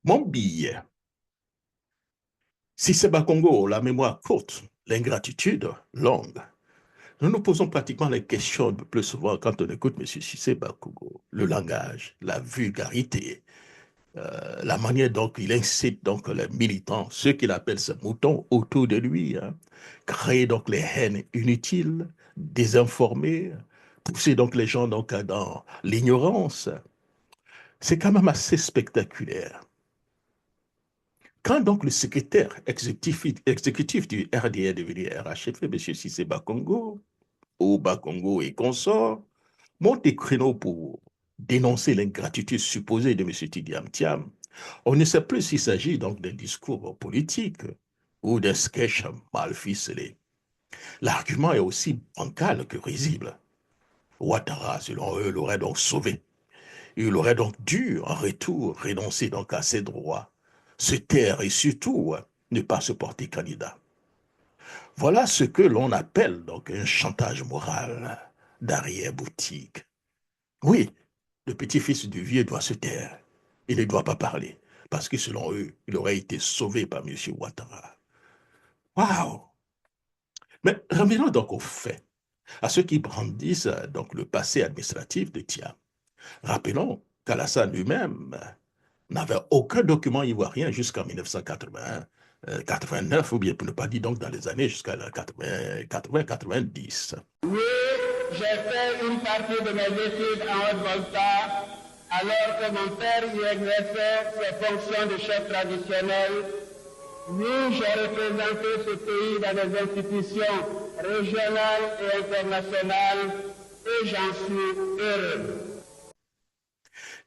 Mon billet, si c'est Bakongo, la mémoire courte, l'ingratitude longue. Nous nous posons pratiquement les questions le plus souvent quand on écoute M. Cissé Bakongo. Le langage, la vulgarité, la manière dont il incite donc les militants, ceux qu'il appelle ses moutons autour de lui, hein, créer donc les haines inutiles, désinformer, pousser donc les gens donc dans l'ignorance. C'est quand même assez spectaculaire. Quand donc le secrétaire exécutif du RDA est devenu RHF, M. Cissé Bakongo, ou Bakongo et consorts, monte des créneaux pour dénoncer l'ingratitude supposée de M. Tidiam Thiam, on ne sait plus s'il s'agit donc d'un discours politique ou d'un sketch mal ficelé. L'argument est aussi bancal que risible. Ouattara, selon eux, l'aurait donc sauvé. Il aurait donc dû, en retour, renoncer donc à ses droits, se taire et surtout ne pas se porter candidat. Voilà ce que l'on appelle donc un chantage moral d'arrière-boutique. Oui, le petit-fils du vieux doit se taire. Il ne doit pas parler, parce que selon eux, il aurait été sauvé par M. Ouattara. Waouh! Mais revenons donc aux faits, à ceux qui brandissent donc le passé administratif de Thiam. Rappelons qu'Alassane lui-même n'avait aucun document ivoirien jusqu'en 1980, 89, ou bien pour ne pas dire donc dans les années jusqu'à 80-90. Oui, j'ai fait une partie de mes études en Haute-Volta, alors que mon père y exerçait ses fonctions de chef traditionnel. Oui, j'ai représenté ce pays dans des institutions régionales et internationales et j'en suis heureux.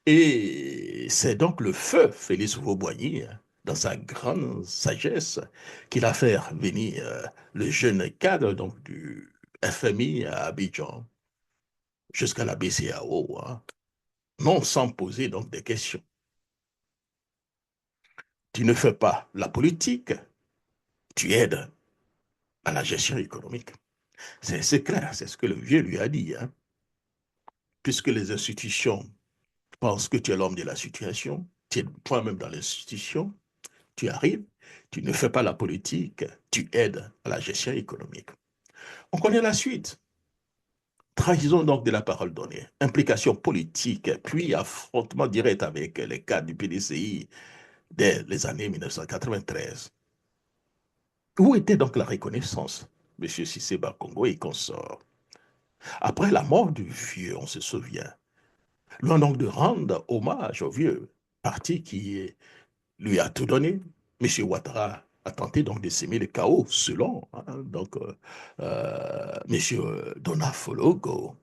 Et c'est donc le feu Félix Vauboigny, dans sa grande sagesse, qu'il a fait venir le jeune cadre donc, du FMI à Abidjan jusqu'à la BCAO, hein, non sans poser donc des questions. Tu ne fais pas la politique, tu aides à la gestion économique. C'est clair, c'est ce que le vieux lui a dit. Hein. Puisque les institutions pensent que tu es l'homme de la situation, tu es toi-même dans l'institution, tu arrives, tu ne fais pas la politique, tu aides à la gestion économique. On connaît la suite. Trahison donc de la parole donnée, implication politique, puis affrontement direct avec les cadres du PDCI dès les années 1993. Où était donc la reconnaissance, M. Cissé Bakongo et consorts? Après la mort du vieux, on se souvient, loin donc de rendre hommage au vieux parti qui lui a tout donné. M. Ouattara a tenté donc de s'aimer le chaos selon M. Donafologo,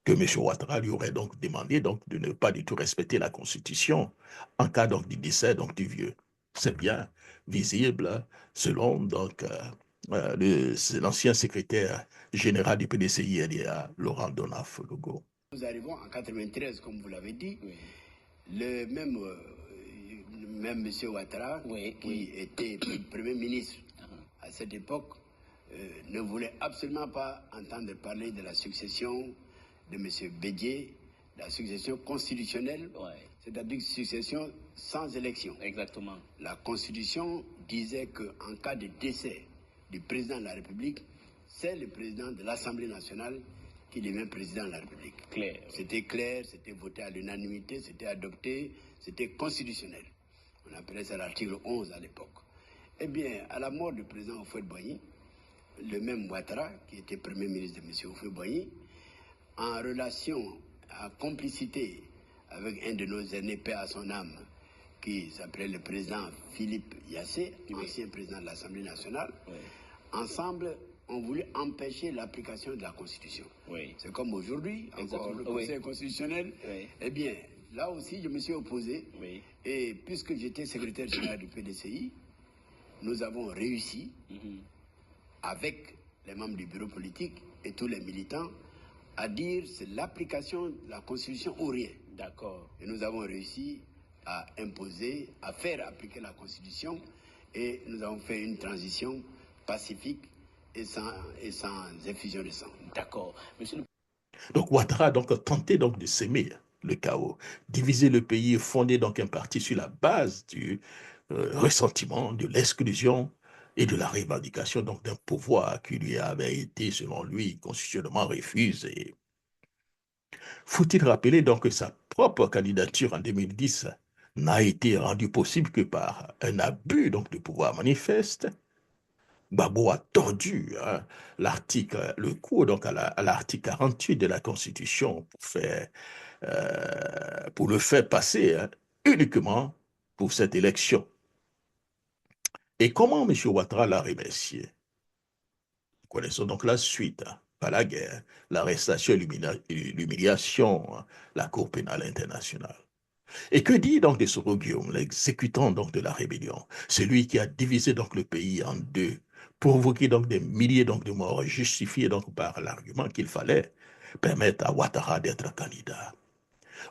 que M. Ouattara lui aurait donc demandé donc de ne pas du tout respecter la Constitution en cas donc du décès donc du vieux. C'est bien visible selon donc l'ancien secrétaire général du PDCI, Laurent Donafologo. Nous arrivons en 93, comme vous l'avez dit, oui. Même M. Ouattara, oui, qui oui. était Premier ministre à cette époque, ne voulait absolument pas entendre parler de la succession de M. Bédié, la succession constitutionnelle, ouais. C'est-à-dire une succession sans élection. Exactement. La Constitution disait qu'en cas de décès du président de la République, c'est le président de l'Assemblée nationale qui devient président de la République. Clair. C'était clair, c'était voté à l'unanimité, c'était adopté, c'était constitutionnel. On appelait ça l'article 11 à l'époque. Eh bien, à la mort du président Houphouët-Boigny, le même Ouattara, qui était Premier ministre de M. Houphouët-Boigny, en relation, en complicité avec un de nos aînés, paix à son âme, qui s'appelait le président Philippe Yassé, ancien président de l'Assemblée nationale, oui. Ensemble, on voulait empêcher l'application de la Constitution. Oui. C'est comme aujourd'hui, encore le Conseil oui. constitutionnel. Oui. Eh bien, là aussi, je me suis opposé. Oui. Et puisque j'étais secrétaire général du PDCI, nous avons réussi, avec les membres du bureau politique et tous les militants, à dire c'est l'application de la Constitution ou rien. D'accord. Et nous avons réussi à imposer, à faire appliquer la Constitution et nous avons fait une transition pacifique et sans effusion de sang. D'accord. Donc Ouattara a donc tenté donc de s'aimer le chaos. Diviser le pays et fonder donc un parti sur la base du ressentiment, de l'exclusion et de la revendication donc d'un pouvoir qui lui avait été, selon lui, constitutionnellement refusé. Faut-il rappeler donc que sa propre candidature en 2010 n'a été rendue possible que par un abus donc de pouvoir manifeste. Gbagbo a tordu l'article, le cours donc à l'article 48 de la Constitution pour le faire passer uniquement pour cette élection. Et comment M. Ouattara l'a remercié? Nous connaissons donc la suite, pas la guerre, l'arrestation et l'humiliation, la Cour pénale internationale. Et que dit donc de Soro Guillaume, l'exécutant donc de la rébellion, celui qui a divisé donc le pays en deux, provoqué donc des milliers donc de morts, justifié donc par l'argument qu'il fallait permettre à Ouattara d'être candidat.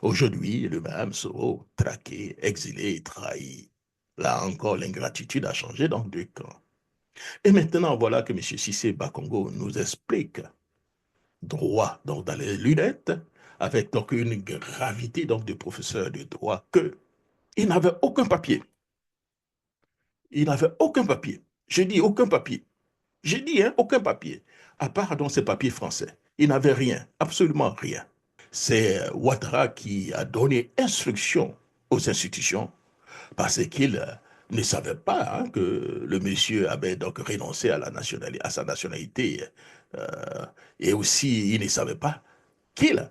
Aujourd'hui, le même Soro, traqué, exilé, trahi. Là encore, l'ingratitude a changé donc de camp. Et maintenant, voilà que M. Cissé Bakongo nous explique droit donc dans les lunettes, avec donc une gravité donc de professeur de droit, qu'il n'avait aucun papier. Il n'avait aucun papier. Je dis aucun papier. J'ai dit aucun papier. À part dans ces papiers français. Il n'avait rien, absolument rien. C'est Ouattara qui a donné instruction aux institutions parce qu'il ne savait pas que le monsieur avait donc renoncé à sa nationalité. Et aussi, il ne savait pas qu'il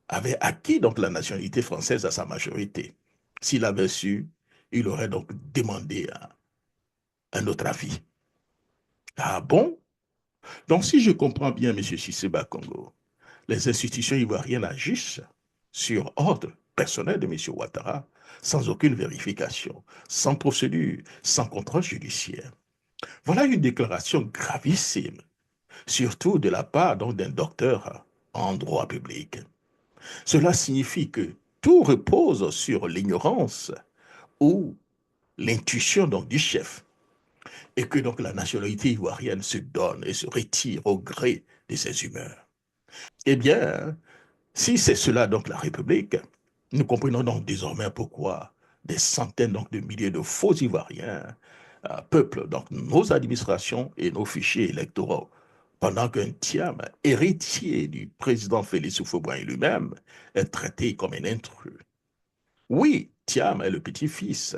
avait acquis donc la nationalité française à sa majorité. S'il avait su, il aurait donc demandé un autre avis. Ah bon? Donc si je comprends bien, M. Cissé Bakongo, les institutions ivoiriennes agissent sur ordre personnel de M. Ouattara, sans aucune vérification, sans procédure, sans contrôle judiciaire. Voilà une déclaration gravissime, surtout de la part d'un docteur en droit public. Cela signifie que tout repose sur l'ignorance ou l'intuition du chef, et que donc la nationalité ivoirienne se donne et se retire au gré de ses humeurs. Eh bien, si c'est cela donc la République, nous comprenons donc désormais pourquoi des centaines donc de milliers de faux Ivoiriens peuplent donc nos administrations et nos fichiers électoraux, pendant qu'un Thiam, héritier du président Félix Houphouët-Boigny lui-même, est traité comme un intrus. Oui, Thiam est le petit-fils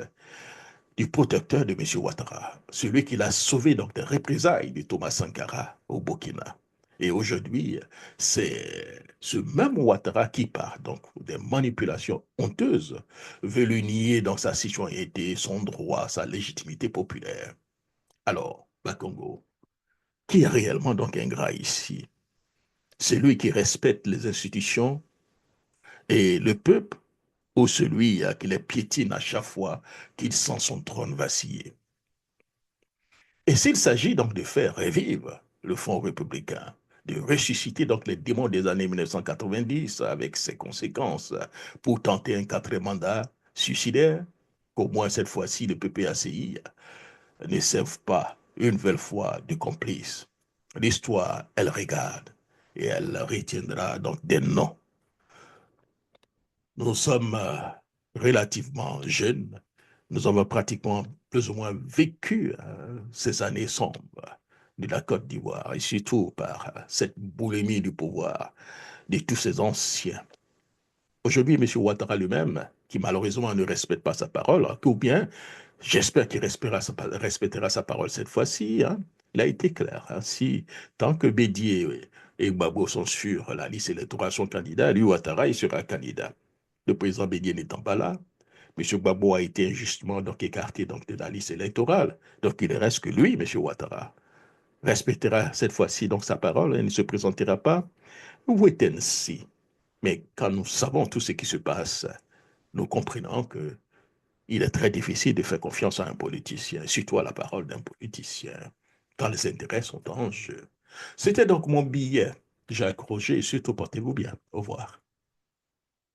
du protecteur de M. Ouattara, celui qui l'a sauvé donc des représailles de Thomas Sankara au Burkina. Et aujourd'hui, c'est ce même Ouattara qui, par donc des manipulations honteuses, veut lui nier donc sa citoyenneté, son droit, sa légitimité populaire. Alors, Bakongo, qui est réellement donc ingrat ici? C'est lui qui respecte les institutions et le peuple, ou celui qui les piétine à chaque fois qu'il sent son trône vaciller? Et s'il s'agit donc de faire revivre le Front républicain, de ressusciter donc les démons des années 1990 avec ses conséquences pour tenter un quatrième mandat suicidaire, qu'au moins cette fois-ci le PPACI ne serve pas une nouvelle fois de complice. L'histoire, elle regarde et elle retiendra donc des noms. Nous sommes relativement jeunes. Nous avons pratiquement plus ou moins vécu ces années sombres de la Côte d'Ivoire et surtout par cette boulimie du pouvoir de tous ces anciens. Aujourd'hui, M. Ouattara lui-même, qui malheureusement ne respecte pas sa parole, ou bien j'espère qu'il respectera sa parole cette fois-ci, il a été clair. Si tant que Bédié et Gbagbo sont sur la liste électorale, son candidat, lui, Ouattara, il sera candidat. Le président Bédié n'étant pas là, M. Gbagbo a été injustement donc écarté donc, de la liste électorale. Donc il ne reste que lui, M. Ouattara. Respectera cette fois-ci donc sa parole, il ne se présentera pas. Wait and see. Mais quand nous savons tout ce qui se passe, nous comprenons que il est très difficile de faire confiance à un politicien, surtout à la parole d'un politicien, quand les intérêts sont en jeu. C'était donc mon billet. Jacques Roger, et surtout portez-vous bien. Au revoir.